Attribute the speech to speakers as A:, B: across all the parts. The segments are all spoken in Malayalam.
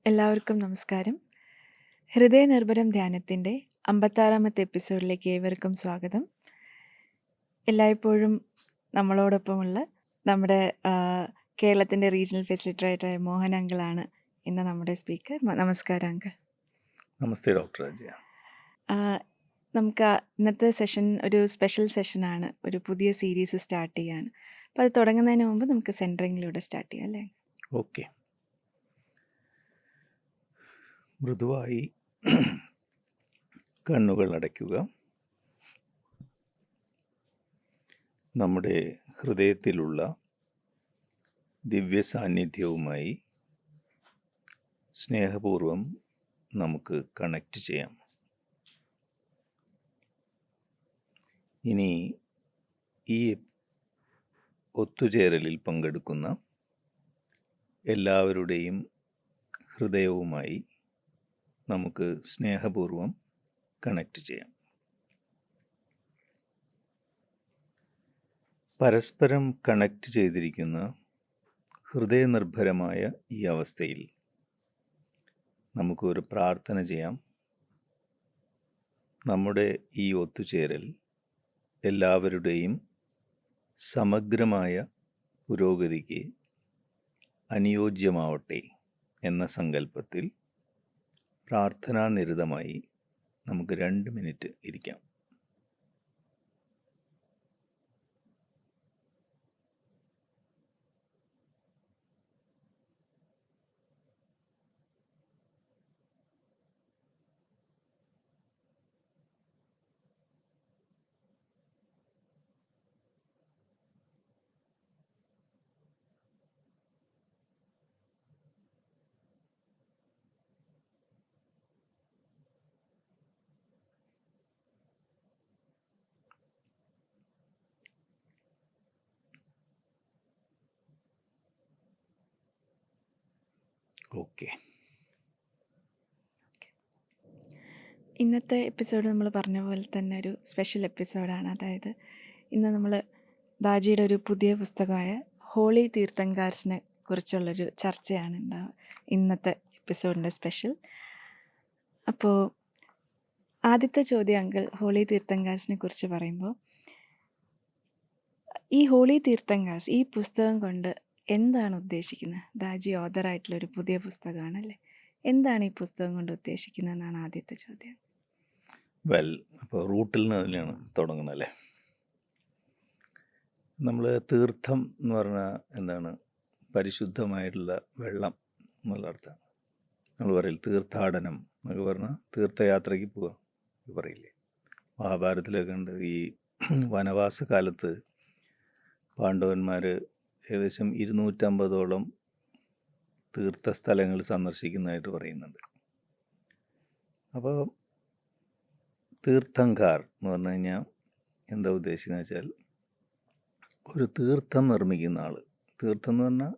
A: എല്ലാവർക്കും നമസ്കാരം. ഹൃദയനിർഭരം ധ്യാനത്തിൻ്റെ 56-ാമത്തെ എപ്പിസോഡിലേക്ക് ഏവർക്കും സ്വാഗതം. എല്ലായ്പ്പോഴും നമ്മളോടൊപ്പമുള്ള നമ്മുടെ കേരളത്തിൻ്റെ റീജിയണൽ ഫെസിലിറ്റേറ്ററായ മോഹൻ അങ്കിളാണ് ഇന്ന് നമ്മുടെ സ്പീക്കർ. നമസ്കാരം അങ്കിൾ.
B: നമസ്തേ ഡോക്ടർ അജയ.
A: നമുക്ക് ഇന്നത്തെ സെഷൻ ഒരു സ്പെഷ്യൽ സെഷനാണ്, ഒരു പുതിയ സീരീസ് സ്റ്റാർട്ട് ചെയ്യാൻ. അപ്പോൾ അത് തുടങ്ങുന്നതിന് മുമ്പ് നമുക്ക് സെൻറ്ററിങ്ങിലൂടെ സ്റ്റാർട്ട് ചെയ്യാം അല്ലേ?
B: ഓക്കെ. മൃദുവായി കണ്ണുകൾ അടയ്ക്കുക. നമ്മുടെ ഹൃദയത്തിലുള്ള ദിവ്യ സാന്നിധ്യവുമായി സ്നേഹപൂർവം നമുക്ക് കണക്റ്റ് ചെയ്യാം. ഇനി ഈ ഒത്തുചേരലിൽ പങ്കെടുക്കുന്ന എല്ലാവരുടെയും ഹൃദയവുമായി നമുക്ക് സ്നേഹപൂർവം കണക്റ്റ് ചെയ്യാം. പരസ്പരം കണക്റ്റ് ചെയ്തിരിക്കുന്ന ഹൃദയനിർഭരമായ ഈ അവസ്ഥയിൽ നമുക്കൊരു പ്രാർത്ഥന ചെയ്യാം. നമ്മുടെ ഈ ഒത്തുചേരൽ എല്ലാവരുടെയും സമഗ്രമായ പുരോഗതിക്ക് അനുയോജ്യമാവട്ടെ എന്ന സങ്കല്പത്തിൽ പ്രാർത്ഥനാനിരതമായി നമുക്ക് 2 മിനിറ്റ് ഇരിക്കാം. ഓക്കെ.
A: ഇന്നത്തെ എപ്പിസോഡ് നമ്മൾ പറഞ്ഞ പോലെ തന്നെ ഒരു സ്പെഷ്യൽ എപ്പിസോഡാണ്. അതായത് ഇന്ന് നമ്മൾ ദാജിയുടെ ഒരു പുതിയ പുസ്തകമായ ഹോളി തീർത്ഥങ്കാർസിനെ കുറിച്ചുള്ളൊരു ചർച്ചയാണ് ഇന്നത്തെ എപ്പിസോഡിൻ്റെ സ്പെഷ്യൽ. അപ്പോൾ ആദ്യത്തെ ചോദ്യം അങ്കിൾ, ഹോളി തീർത്ഥങ്കാർസിനെ കുറിച്ച് പറയുമ്പോൾ, ഈ ഹോളി തീർത്ഥങ്കാർസ് ഈ പുസ്തകം കൊണ്ട് എന്താണ് ഉദ്ദേശിക്കുന്നത്? ദാജി ഓഥറായിട്ടുള്ളൊരു പുതിയ പുസ്തകമാണല്ലേ, എന്താണ് ഈ പുസ്തകം കൊണ്ട് ഉദ്ദേശിക്കുന്നതെന്നാണ് ആദ്യത്തെ ചോദ്യം.
B: അപ്പോൾ റൂട്ടിൽ നിന്ന് തന്നെയാണ് തുടങ്ങുന്നത് അല്ലേ. നമ്മൾ തീർത്ഥം എന്ന് പറഞ്ഞാൽ എന്താണ്? പരിശുദ്ധമായിട്ടുള്ള വെള്ളം എന്നുള്ള അർത്ഥം. നമ്മൾ പറയില്ല തീർത്ഥാടനം എന്നൊക്കെ പറഞ്ഞാൽ തീർത്ഥയാത്രയ്ക്ക് പോവുക പറയില്ലേ. മഹാഭാരതത്തിലൊക്കെ ഉണ്ട്. ഈ വനവാസ കാലത്ത് പാണ്ഡവന്മാർ ഏകദേശം 250ഓളം തീർത്ഥസ്ഥലങ്ങൾ സന്ദർശിക്കുന്നതായിട്ട് പറയുന്നുണ്ട്. അപ്പോൾ തീർത്ഥങ്കാർ എന്ന് പറഞ്ഞു കഴിഞ്ഞാൽ എന്താ ഉദ്ദേശിക്കുന്നത് വെച്ചാൽ, ഒരു തീർത്ഥം നിർമ്മിക്കുന്ന ആൾ. തീർത്ഥം എന്ന് പറഞ്ഞാൽ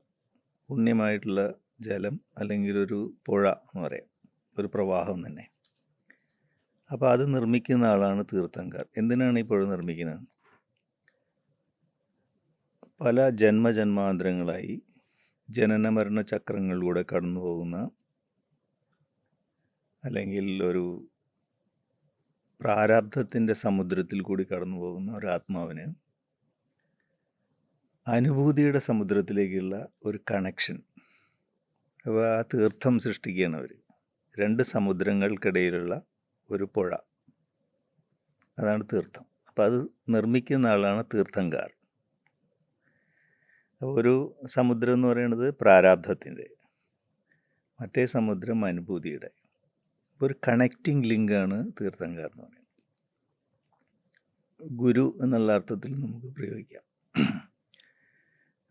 B: പുണ്യമായിട്ടുള്ള ജലം അല്ലെങ്കിൽ ഒരു പുഴ എന്ന് പറയാം, ഒരു പ്രവാഹം തന്നെ. അപ്പോൾ അത് നിർമ്മിക്കുന്ന ആളാണ് തീർത്ഥങ്കാർ. എന്തിനാണ് ഈ പുഴ നിർമ്മിക്കുന്നത്? പല ജന്മജന്മാന്തരങ്ങളായി ജനന മരണ ചക്രങ്ങളിലൂടെ കടന്നു പോകുന്ന, അല്ലെങ്കിൽ ഒരു പ്രാരാബ്ധത്തിൻ്റെ സമുദ്രത്തിൽ കൂടി കടന്നു പോകുന്ന ഒരു ആത്മാവിന് അനുഭൂതിയുടെ സമുദ്രത്തിലേക്കുള്ള ഒരു കണക്ഷൻ. അപ്പോൾ ആ തീർത്ഥം സൃഷ്ടിക്കുകയാണ് അവർ. 2 സമുദ്രങ്ങൾക്കിടയിലുള്ള ഒരു പുഴ, അതാണ് തീർത്ഥം. അപ്പോൾ അത് നിർമ്മിക്കുന്ന ആളാണ് തീർത്ഥങ്കാർ. ഒരു സമുദ്രം എന്ന് പറയുന്നത് പ്രാരാബ്ധത്തിൻ്റെ, മറ്റേ സമുദ്രം അനുഭൂതിയുടെ. ഒരു കണക്റ്റിംഗ് ലിങ്കാണ് തീർത്ഥങ്കാർ എന്ന് പറയുന്നത്. ഗുരു എന്നുള്ള അർത്ഥത്തിൽ നമുക്ക് പ്രയോഗിക്കാം.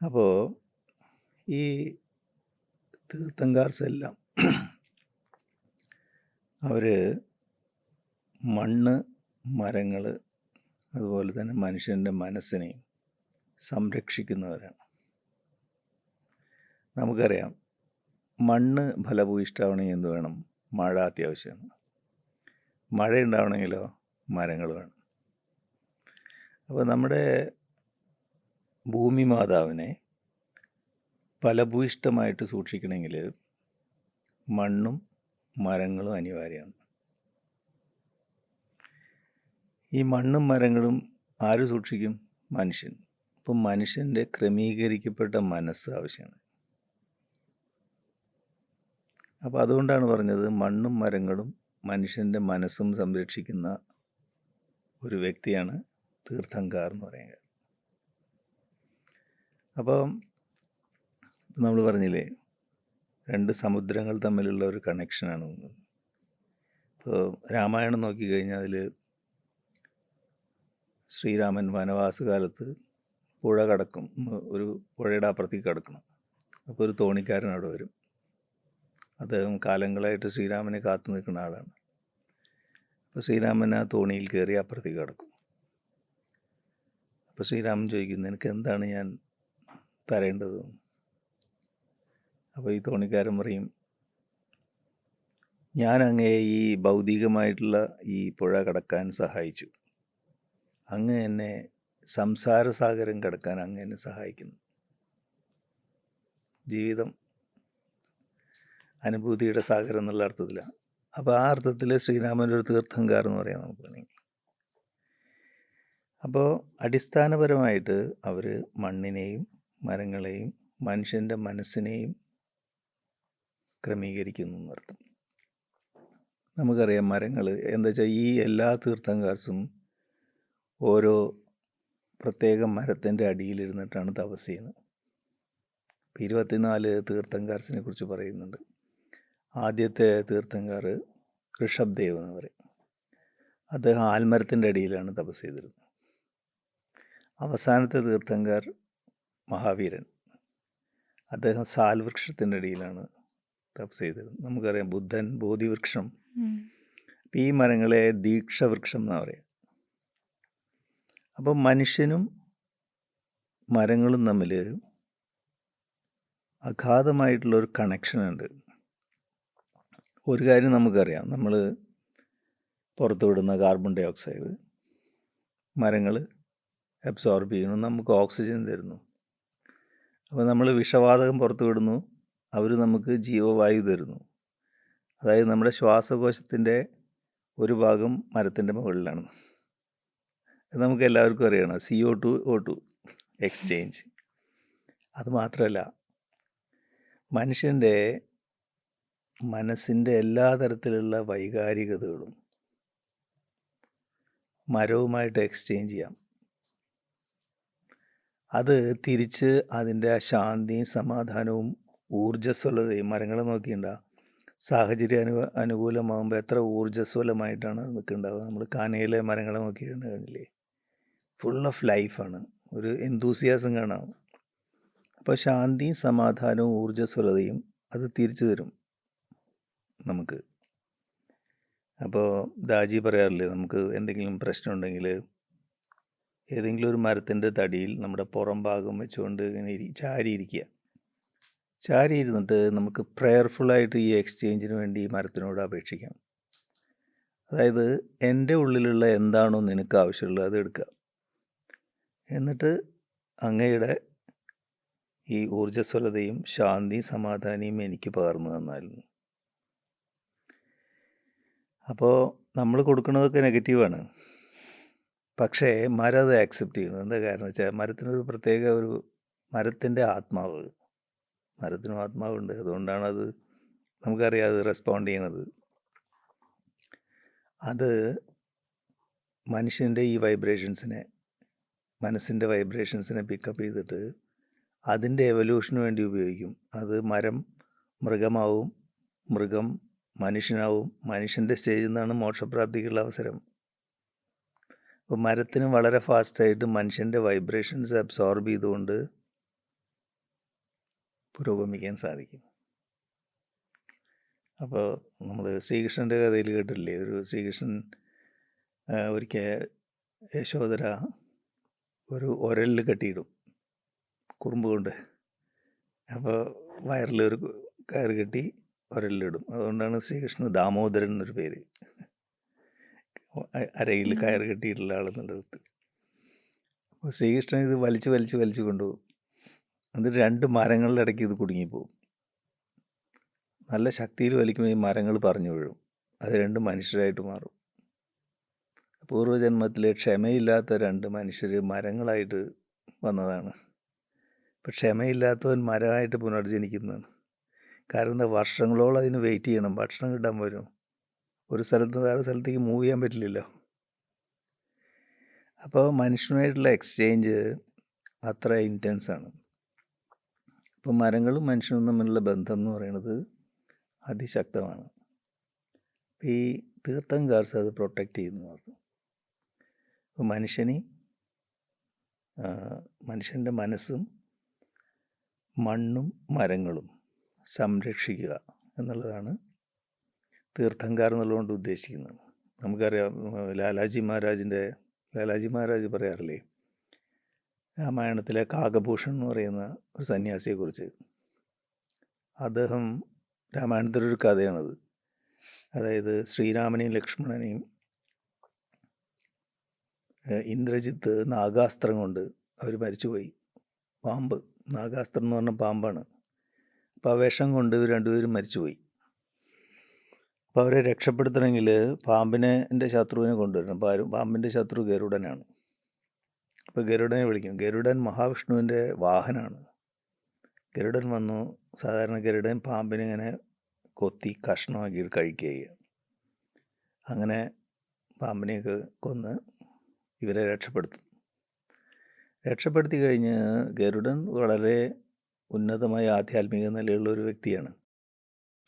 B: അപ്പോൾ ഈ തീർത്ഥങ്കാർസ് എല്ലാം അവർ മണ്ണ്, മരങ്ങൾ, അതുപോലെ തന്നെ മനുഷ്യൻ്റെ മനസ്സിനെയും സംരക്ഷിക്കുന്നവരാണ്. നമുക്കറിയാം, മണ്ണ് ഫലഭൂയിഷ്ഠമാവണമെങ്കിൽ എന്ത് വേണം? മഴ അത്യാവശ്യമാണ്. മഴ ഉണ്ടാവണമെങ്കിലോ മരങ്ങൾ വേണം. അപ്പോൾ നമ്മുടെ ഭൂമി മാതാവിനെ ഫലഭൂയിഷ്ഠമായിട്ട് സൂക്ഷിക്കണമെങ്കിൽ മണ്ണും മരങ്ങളും അനിവാര്യമാണ്. ഈ മണ്ണും മരങ്ങളും ആര് സൂക്ഷിക്കും? മനുഷ്യൻ. അപ്പം മനുഷ്യൻ്റെ ക്രമീകരിക്കപ്പെട്ട മനസ്സ് ആവശ്യമാണ്. അപ്പോൾ അതുകൊണ്ടാണ് പറഞ്ഞത് മണ്ണും മരങ്ങളും മനുഷ്യൻ്റെ മനസ്സും സംരക്ഷിക്കുന്ന ഒരു വ്യക്തിയാണ് തീർത്ഥങ്കാർ എന്ന് പറയുന്നത്. അപ്പം നമ്മൾ പറഞ്ഞില്ലേ, 2 സമുദ്രങ്ങൾ തമ്മിലുള്ള ഒരു കണക്ഷനാണ്. ഇപ്പോൾ രാമായണം നോക്കിക്കഴിഞ്ഞാൽ അതിൽ ശ്രീരാമൻ വനവാസകാലത്ത് പുഴ കടക്കും, ഒരു പുഴയുടെ അപ്പുറത്തേക്ക് കടക്കണം. അപ്പോൾ ഒരു തോണിക്കാരൻ അവിടെ വരും. അദ്ദേഹം കാലങ്ങളായിട്ട് ശ്രീരാമനെ കാത്തു നിൽക്കുന്ന ആളാണ്. അപ്പോൾ ശ്രീരാമൻ ആ തോണിയിൽ കയറി അപ്പുറത്തേക്ക് കടക്കും. അപ്പോൾ ശ്രീരാമൻ ചോദിക്കും, നിനക്ക് എന്താണ് ഞാൻ തരേണ്ടത്? അപ്പോൾ ഈ തോണിക്കാരൻ പറയും, ഞാൻ അങ്ങയെ ഈ ഭൗതികമായിട്ടുള്ള ഈ പുഴ കടക്കാൻ സഹായിച്ചു, അങ്ങ് എന്നെ സംസാരസാഗരം കടക്കാൻ അങ്ങ് എന്നെ സഹായിക്കുന്നു. ജീവിതം അനുഭൂതിയുടെ സാഗരം എന്നുള്ള അർത്ഥത്തിലാണ്. അപ്പോൾ ആ അർത്ഥത്തിൽ ശ്രീരാമൻ്റെ ഒരു തീർത്ഥങ്കാർ എന്ന് പറയാം നമുക്ക് വേണമെങ്കിൽ. അപ്പോൾ അടിസ്ഥാനപരമായിട്ട് അവർ മണ്ണിനെയും മരങ്ങളെയും മനുഷ്യൻ്റെ മനസ്സിനെയും ക്രമീകരിക്കുന്നു എന്നർത്ഥം. നമുക്കറിയാം മരങ്ങൾ എന്താ വെച്ചാൽ ഈ എല്ലാ തീർത്ഥങ്കാർസും ഓരോ പ്രത്യേക മരത്തിൻ്റെ അടിയിലിരുന്നിട്ടാണ് തപസ് ചെയ്യുന്നത്. 24 തീർത്ഥങ്കാർസിനെ കുറിച്ച് പറയുന്നുണ്ട്. ആദ്യത്തെ തീർത്ഥങ്കാർ ഋഷഭ് ദേവ് എന്ന് പറയും. അദ്ദേഹം ആൽമരത്തിൻ്റെ അടിയിലാണ് തപസ് ചെയ്തിരുന്നത്. അവസാനത്തെ തീർത്ഥങ്കാർ മഹാവീരൻ, അദ്ദേഹം സാൽവൃക്ഷത്തിൻ്റെ അടിയിലാണ് തപസ് ചെയ്തിരുന്നത്. നമുക്കറിയാം ബുദ്ധൻ ബോധിവൃക്ഷം. ഈ മരങ്ങളെ ദീക്ഷവൃക്ഷം എന്നാണ് പറയുക. അപ്പം മനുഷ്യനും മരങ്ങളും തമ്മിൽ അഗാധമായിട്ടുള്ളൊരു കണക്ഷനുണ്ട്. ഒരു കാര്യം നമുക്കറിയാം, നമ്മൾ പുറത്തുവിടുന്ന കാർബൺ ഡൈ ഓക്സൈഡ് മരങ്ങൾ അബ്സോർബ് ചെയ്യുന്നു, നമുക്ക് ഓക്സിജൻ തരുന്നു. അപ്പോൾ നമ്മൾ വിഷവാതകം പുറത്തുവിടുന്നു, അവർ നമുക്ക് ജീവവായു തരുന്നു. അതായത് നമ്മുടെ ശ്വാസകോശത്തിൻ്റെ ഒരു ഭാഗം മരത്തിൻ്റെ മുകളിലാണ്. അത് നമുക്ക് എല്ലാവർക്കും അറിയണം, CO2O2 എക്സ്ചേഞ്ച്. അത് മാത്രമല്ല, മനുഷ്യൻ്റെ മനസ്സിൻ്റെ എല്ലാ തരത്തിലുള്ള വൈകാരികതകളും മരവുമായിട്ട് എക്സ്ചേഞ്ച് ചെയ്യാം. അത് തിരിച്ച് അതിൻ്റെ ആ ശാന്തിയും സമാധാനവും ഊർജ്ജസ്വലതയും, മരങ്ങൾ നോക്കിയിട്ടുണ്ടാ സാഹചര്യം അനുകൂലമാകുമ്പോൾ എത്ര ഊർജ്ജസ്വലമായിട്ടാണ് അത് നിൽക്കുന്നുണ്ടാവുക. നമ്മൾ കാനയിലെ മരങ്ങളെ നോക്കിയിട്ടുണ്ടെങ്കിലേ ഫുൾ ഓഫ് ലൈഫാണ്, ഒരു എന്തൂസിയാസം കാണാം. അപ്പോൾ ശാന്തിയും സമാധാനവും ഊർജ്ജസ്വലതയും അത് തിരിച്ചു തരും നമുക്ക്. അപ്പോൾ ദാജി പറയാറില്ലേ, നമുക്ക് എന്തെങ്കിലും പ്രശ്നമുണ്ടെങ്കിൽ ഏതെങ്കിലും ഒരു മരത്തിൻ്റെ തടിയിൽ നമ്മുടെ പുറം ഭാഗം വെച്ചുകൊണ്ട് ഇങ്ങനെ ചാരിയിരിക്കുക. ചാരി ഇരുന്നിട്ട് നമുക്ക് പ്രെയർഫുള്ളായിട്ട് ഈ എക്സ്ചേഞ്ചിന് വേണ്ടി ഈ മരത്തിനോട് അപേക്ഷിക്കാം. അതായത് എൻ്റെ ഉള്ളിലുള്ള എന്താണോ നിനക്ക് ആവശ്യമുള്ളത് അത് എടുക്കുക, എന്നിട്ട് അങ്ങയുടെ ഈ ഊർജ്ജസ്വലതയും ശാന്തിയും സമാധാനവും എനിക്ക് പകർന്നു തന്നായിരുന്നു. അപ്പോൾ നമ്മൾ കൊടുക്കുന്നതൊക്കെ നെഗറ്റീവാണ്, പക്ഷേ മരം അത് ആക്സെപ്റ്റ് ചെയ്യുന്നു. എന്താ കാരണം വെച്ചാൽ മരത്തിനൊരു പ്രത്യേക ഒരു മരത്തിൻ്റെ ആത്മാവ്, മരത്തിനും ആത്മാവുണ്ട്. അതുകൊണ്ടാണ് അത് നമുക്കറിയാം അത് റെസ്പോണ്ട് ചെയ്യണത്. അത് മനുഷ്യൻ്റെ ഈ വൈബ്രേഷൻസിനെ, മനസ്സിൻ്റെ വൈബ്രേഷൻസിനെ പിക്കപ്പ് ചെയ്തിട്ട് അതിൻ്റെ എവല്യൂഷന് വേണ്ടി ഉപയോഗിക്കും. അത് മരം മൃഗമാവും, മൃഗം മനുഷ്യനാവും, മനുഷ്യൻ്റെ സ്റ്റേജിൽ നിന്നാണ് മോക്ഷപ്രാപ്തിക്കുള്ള അവസരം. അപ്പോൾ മരത്തിന് വളരെ ഫാസ്റ്റായിട്ട് മനുഷ്യൻ്റെ വൈബ്രേഷൻസ് അബ്സോർബ് ചെയ്തുകൊണ്ട് പുരോഗമിക്കാൻ സാധിക്കും. അപ്പോൾ നമ്മൾ ശ്രീകൃഷ്ണൻ്റെ കഥയിൽ കേട്ടില്ലേ, ഒരു ശ്രീകൃഷ്ണൻ ഒരിക്കൽ യശോദര ഒരു ഉരലിൽ കെട്ടിയിടും കുറുമ്പ് കൊണ്ട്. അപ്പോൾ വയറിലൊരു കയറ് കെട്ടി ഉരലിലിടും. അതുകൊണ്ടാണ് ശ്രീകൃഷ്ണൻ ദാമോദരൻ എന്നൊരു പേര്, അരയിൽ കയറ് കെട്ടിയിട്ടുള്ള ആളെന്നുള്ളത്. അപ്പോൾ ശ്രീകൃഷ്ണൻ ഇത് വലിച്ച് വലിച്ച് വലിച്ചു കൊണ്ടുപോകും. എന്നിട്ട് 2 മരങ്ങളുടെ ഇടയ്ക്ക് ഇത് കുടുങ്ങിപ്പോവും. നല്ല ശക്തിയിൽ വലിക്കുമ്പോൾ ഈ മരങ്ങൾ പറഞ്ഞു വീഴും. അത് രണ്ടും മനുഷ്യരായിട്ട് മാറും. പൂർവ്വജന്മത്തിലെ ക്ഷമയില്ലാത്ത രണ്ട് മനുഷ്യർ മരങ്ങളായിട്ട് വന്നതാണ്. ഇപ്പം ക്ഷമയില്ലാത്തവൻ മരമായിട്ട് പുനർജനിക്കുന്നതാണ്. കാരണം എന്താ, വർഷങ്ങളോളം അതിന് വെയിറ്റ് ചെയ്യണം, ഭക്ഷണം കിട്ടാൻ വരും. ഒരു സ്ഥലത്ത് വേറെ സ്ഥലത്തേക്ക് മൂവ് ചെയ്യാൻ പറ്റില്ലല്ലോ. അപ്പോൾ മനുഷ്യനുമായിട്ടുള്ള എക്സ്ചേഞ്ച് അത്ര ഇൻറ്റൻസ് ആണ്. അപ്പോൾ മരങ്ങളും മനുഷ്യനും തമ്മിലുള്ള ബന്ധം എന്ന് പറയുന്നത് അതിശക്തമാണ്. ഈ തീർത്ഥങ്കാർസ് അത് പ്രൊട്ടക്റ്റ് ചെയ്യുന്നു പറഞ്ഞു. അപ്പോൾ മനുഷ്യൻ്റെ മനസ്സും മണ്ണും മരങ്ങളും സംരക്ഷിക്കുക എന്നുള്ളതാണ് തീർത്ഥങ്കാർ എന്നുള്ളതുകൊണ്ട് ഉദ്ദേശിക്കുന്നത്. നമുക്കറിയാം, ലാലാജി മഹാരാജ് പറയാറില്ലേ, രാമായണത്തിലെ കാകഭൂഷൺ എന്ന് പറയുന്ന ഒരു സന്യാസിയെക്കുറിച്ച്. അദ്ദേഹം, രാമായണത്തിലൊരു കഥയാണത്. അതായത് ശ്രീരാമനെയും ലക്ഷ്മണനെയും ഇന്ദ്രജിത്ത് നാഗാസ്ത്രം കൊണ്ട് അവർ മരിച്ചുപോയി. പാമ്പ്, നാഗാസ്ത്രം എന്ന് പറഞ്ഞ പാമ്പാണ്. അപ്പോൾ ആ വിഷം കൊണ്ട് ഇവർ രണ്ടുപേരും മരിച്ചുപോയി. അപ്പോൾ അവരെ രക്ഷപ്പെടുത്തണമെങ്കിൽ പാമ്പിൻ്റെ ശത്രുവിനെ കൊണ്ടുവരണം. പാമ്പിൻ്റെ ശത്രു ഗരുഡനാണ്. അപ്പോൾ ഗരുഡനെ വിളിക്കും. ഗരുഡൻ മഹാവിഷ്ണുവിൻ്റെ വാഹനമാണ്. ഗരുഡൻ വന്നു. സാധാരണ ഗരുഡൻ പാമ്പിനെ ഇങ്ങനെ കൊത്തി കഷ്ണമാക്കി കഴിക്കുക. അങ്ങനെ പാമ്പിനെയൊക്കെ കൊന്ന് ഇവരെ രക്ഷപ്പെടുത്തി കഴിഞ്ഞ് ഗരുഡൻ വളരെ ഉന്നതമായ ആധ്യാത്മിക നിലയുള്ള ഒരു വ്യക്തിയാണ്.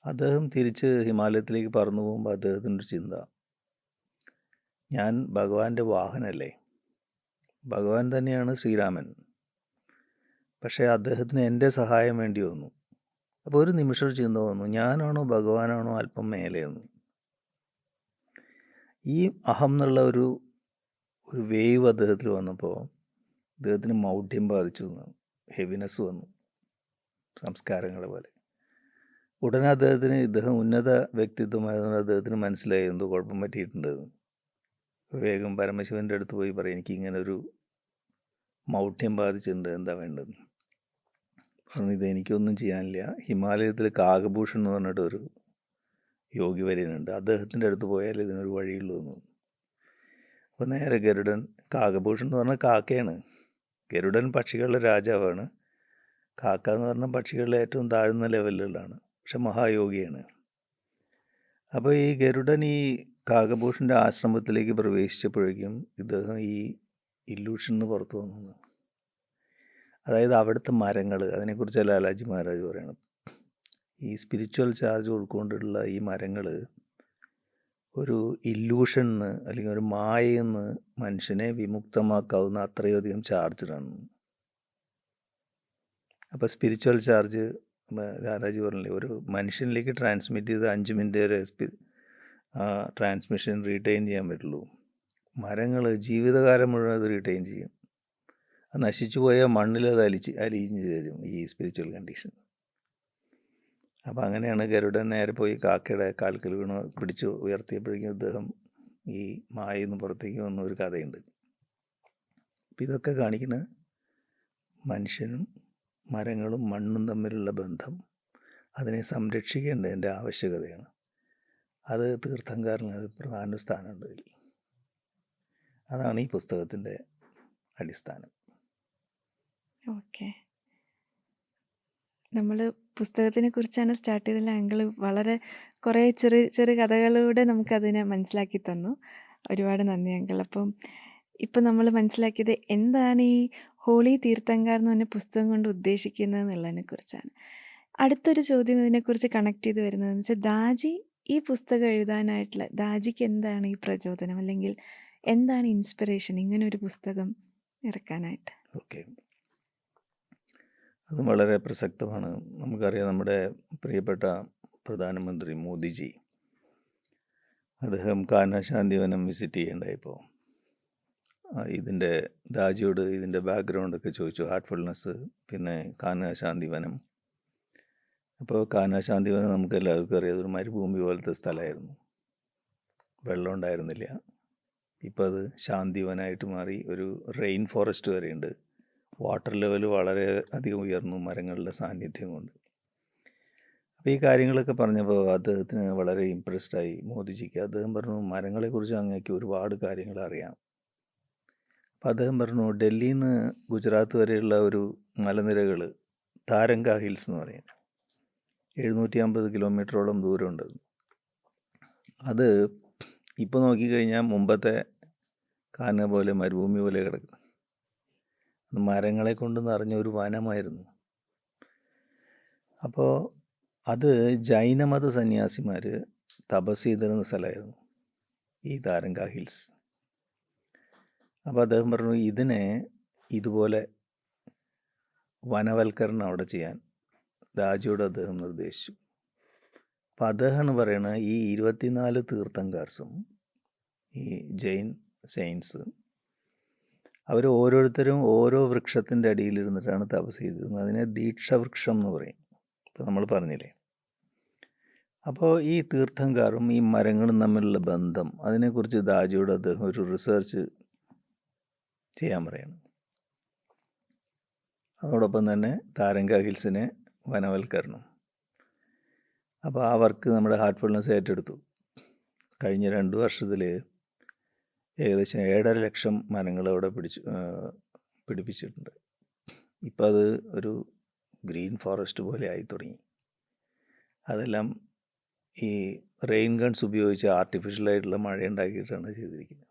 B: അദ്ദേഹം തിരിച്ച് ഹിമാലയത്തിലേക്ക് പറന്നു പോകുമ്പോൾ അദ്ദേഹത്തിൻ്റെ ഒരു ചിന്ത, ഞാൻ ഭഗവാന്റെ വാഹനമല്ലേ, ഭഗവാൻ തന്നെയാണ് ശ്രീരാമൻ, പക്ഷേ അദ്ദേഹത്തിന് എൻ്റെ സഹായം വേണ്ടി വന്നു. അപ്പോൾ ഒരു നിമിഷം ചിന്ത വന്നു, ഞാനാണോ ഭഗവാനാണോ അല്പം മേലെയെന്ന്. ഈ അഹം എന്നുള്ള ഒരു വേവ് അദ്ദേഹത്തിൽ വന്നപ്പോൾ അദ്ദേഹത്തിന് മൗഢ്യം ബാധിച്ചു, ഹെവിനെസ് വന്നു, സംസ്കാരങ്ങളെ പോലെ. ഉടനെ ഇദ്ദേഹം ഉന്നത വ്യക്തിത്വമായതുകൊണ്ട് അദ്ദേഹത്തിന് മനസ്സിലായി എന്തോ കുഴപ്പം പറ്റിയിട്ടുണ്ടെന്ന്. വേഗം പരമശിവൻ്റെ അടുത്ത് പോയി പറയും, എനിക്കിങ്ങനെ ഒരു മൗഢ്യം ബാധിച്ചിട്ടുണ്ട്, എന്താ വേണ്ടതെന്ന് പറഞ്ഞു. ഇതെനിക്കൊന്നും ചെയ്യാനില്ല, ഹിമാലയത്തിൽ കാകഭൂഷൺ എന്ന് പറഞ്ഞിട്ടൊരു യോഗി വര്യനുണ്ട്, അദ്ദേഹത്തിൻ്റെ അടുത്ത് പോയാൽ ഇതിനൊരു വഴിയുള്ളൂ എന്ന്. അപ്പോൾ നേരെ ഗരുഡൻ, കാകഭൂഷൺ എന്ന് പറഞ്ഞാൽ കാക്കയാണ്. ഗരുഡൻ പക്ഷികളുടെ രാജാവാണ്. കാക്ക എന്ന് പറഞ്ഞാൽ പക്ഷികളുടെ ഏറ്റവും താഴ്ന്ന ലെവലിലുള്ളതാണ്, പക്ഷെ മഹായോഗിയാണ്. അപ്പോൾ ഈ ഗരുഡൻ ഈ കാകഭൂഷൻ്റെ ആശ്രമത്തിലേക്ക് പ്രവേശിച്ചപ്പോഴേക്കും ഇദ്ദേഹം ഈ ഇല്ലൂഷൻ നിന്ന് പുറത്തു വന്നു. അതായത് അവിടുത്തെ മരങ്ങൾ, അതിനെക്കുറിച്ച് ലാലാജി മഹാരാജ് പറയണം. ഈ സ്പിരിച്വൽ ചാർജ് ഉൾക്കൊണ്ടിട്ടുള്ള ഈ മരങ്ങൾ ഒരു ഇല്ലൂഷന്ന് അല്ലെങ്കിൽ ഒരു മായയെന്ന് മനുഷ്യനെ വിമുക്തമാക്കാവുന്ന അത്രയധികം ചാർജാണ്. അപ്പോൾ സ്പിരിച്വൽ ചാർജ് ലാലാജി പറഞ്ഞില്ലേ, ഒരു മനുഷ്യനിലേക്ക് ട്രാൻസ്മിറ്റ് ചെയ്ത് 5 മിനിറ്റ് വരെ ട്രാൻസ്മിഷൻ റീറ്റെയിൻ ചെയ്യാൻ പറ്റുള്ളൂ. മരങ്ങൾ ജീവിതകാലം മുഴുവൻ അത് റീറ്റെയിൻ ചെയ്യും. അത് നശിച്ചു പോയാൽ മണ്ണിൽ അത് അലിഞ്ഞു തരും ഈ സ്പിരിച്വൽ കണ്ടീഷൻ. അപ്പോൾ അങ്ങനെയാണ് ഗരുഡൻ നേരെ പോയി കാക്കയുടെ കാൽക്കൽ വീണ് പിടിച്ചു ഉയർത്തിയപ്പോഴേക്കും അദ്ദേഹം ഈ മായന്ന് പുറത്തേക്ക് വന്ന ഒരു കഥയുണ്ട്. അപ്പം ഇതൊക്കെ കാണിക്കുന്ന മനുഷ്യനും മരങ്ങളും മണ്ണും തമ്മിലുള്ള ബന്ധം, അതിനെ സംരക്ഷിക്കേണ്ടതിൻ്റെ ആവശ്യകതയാണ്. അത് തീർത്ഥങ്കാരന് അത് പ്രധാന സ്ഥാനമുണ്ട് അതിൽ. അതാണ് ഈ പുസ്തകത്തിൻ്റെ അടിസ്ഥാനം.
A: ഓക്കെ, നമ്മൾ പുസ്തകത്തിനെ കുറിച്ചാണ് സ്റ്റാർട്ട് ചെയ്തതിൽ അങ്കിൾ വളരെ കുറേ ചെറിയ കഥകളിലൂടെ നമുക്കതിനെ മനസ്സിലാക്കി തന്നു. ഒരുപാട് നന്ദി അങ്കിൾ. അപ്പം ഇപ്പം നമ്മൾ മനസ്സിലാക്കിയത് എന്താണ് ഈ ഹോളി തീർത്ഥങ്കാർ എന്ന് പറഞ്ഞ പുസ്തകം കൊണ്ട് ഉദ്ദേശിക്കുന്നത് എന്നുള്ളതിനെ കുറിച്ചാണ്. അടുത്തൊരു ചോദ്യം ഇതിനെക്കുറിച്ച് കണക്ട് ചെയ്ത് വരുന്നതെന്ന് വെച്ചാൽ, ദാജി ഈ പുസ്തകം എഴുതാനായിട്ടുള്ള ദാജിക്ക് എന്താണ് ഈ പ്രചോദനം, അല്ലെങ്കിൽ എന്താണ് ഇൻസ്പിറേഷൻ ഇങ്ങനെ ഒരു പുസ്തകം ഇറക്കാനായിട്ട്?
B: ഓക്കെ, അത് വളരെ പ്രസക്തമാണ്. നമുക്കറിയാം, നമ്മുടെ പ്രിയപ്പെട്ട പ്രധാനമന്ത്രി മോദിജി, അദ്ദേഹം കാനശാന്തിവനം വിസിറ്റ് ചെയ്യേണ്ടായപ്പോൾ ഇതിൻ്റെ ദാജിയോട് ഇതിൻ്റെ ബാക്ക്ഗ്രൗണ്ടൊക്കെ ചോദിച്ചു, ഹാർട്ട്ഫുൾനെസ്, പിന്നെ കാനശാന്തിവനം. അപ്പോൾ കാനശാന്തിവനം നമുക്ക് എല്ലാവർക്കും അറിയാം, ഒരു മരുഭൂമി പോലത്തെ സ്ഥലമായിരുന്നു, വെള്ളം ഉണ്ടായിരുന്നില്ല. ഇപ്പോൾ അത് ശാന്തിവനായിട്ട് മാറി, ഒരു റെയിൻ ഫോറസ്റ്റ് വരെയുണ്ട്. വാട്ടർ ലെവൽ വളരെ അധികം ഉയർന്നു മരങ്ങളുടെ സാന്നിധ്യം കൊണ്ട്. അപ്പോൾ ഈ കാര്യങ്ങളൊക്കെ പറഞ്ഞപ്പോൾ അദ്ദേഹത്തിന് വളരെ ഇമ്പ്രസ്ഡായി മോദിജിക്ക്. അദ്ദേഹം പറഞ്ഞു, മരങ്ങളെക്കുറിച്ച് അങ്ങേക്ക് ഒരുപാട് കാര്യങ്ങൾ അറിയാം. അപ്പോൾ അദ്ദേഹം പറഞ്ഞു, ഡൽഹിയിൽ നിന്ന് ഗുജറാത്ത് വരെയുള്ള ഒരു മലനിരകൾ താരങ്ക ഹിൽസ് എന്ന് പറയും, 750 കിലോമീറ്ററോളം ദൂരമുണ്ട്. അത് ഇപ്പോൾ നോക്കിക്കഴിഞ്ഞാൽ മുമ്പത്തെ കാന പോലെ മരുഭൂമി പോലെ കിടക്കും. മരങ്ങളെ കൊണ്ട് നിറഞ്ഞ ഒരു വനമായിരുന്നു. അപ്പോൾ അത് ജൈനമത സന്യാസിമാർ തപസ് ചെയ്തിരുന്ന സ്ഥലമായിരുന്നു ഈ താരങ്ക ഹിൽസ്. അപ്പോൾ അദ്ദേഹം പറഞ്ഞു, ഇതിനെ ഇതുപോലെ വനവൽക്കരണം അവിടെ ചെയ്യാൻ രാജയോട് അദ്ദേഹം നിർദ്ദേശിച്ചു. അപ്പം അദ്ദേഹമാണ് പറയണത്, ഈ 24 തീർത്ഥങ്കാർസും ഈ ജെയിൻ സെയിൻസ് അവർ ഓരോരുത്തരും ഓരോ വൃക്ഷത്തിൻ്റെ അടിയിലിരുന്നിട്ടാണ് തപസ് ചെയ്തിരുന്നത്. അതിനെ ദീക്ഷവൃക്ഷം എന്ന് പറയും. ഇപ്പോൾ നമ്മൾ പറഞ്ഞില്ലേ. അപ്പോൾ ഈ തീർത്ഥങ്കാറും ഈ മരങ്ങളും തമ്മിലുള്ള ബന്ധം, അതിനെക്കുറിച്ച് ദാജിയോട് അദ്ദേഹം ഒരു റിസർച്ച് ചെയ്യാൻ പറയണം. അതോടൊപ്പം തന്നെ താരങ്ക ഹിൽസിനെ വനവൽക്കരണം. അപ്പോൾ ആ വർക്ക് നമ്മുടെ ഹാർട്ട്ഫുൾനെസ് ഏറ്റെടുത്തു. കഴിഞ്ഞ 2 വർഷത്തിൽ ഏകദേശം 7.5 ലക്ഷം മരങ്ങൾ അവിടെ പിടിപ്പിച്ചിട്ടുണ്ട്. ഇപ്പം അത് ഒരു ഗ്രീൻ ഫോറസ്റ്റ് പോലെ ആയി തുടങ്ങി. അതെല്ലാം ഈ റെയിൻ ഗൺസ് ഉപയോഗിച്ച് ആർട്ടിഫിഷ്യലായിട്ടുള്ള മഴ ഉണ്ടാക്കിയിട്ടാണ് ചെയ്തിരിക്കുന്നത്.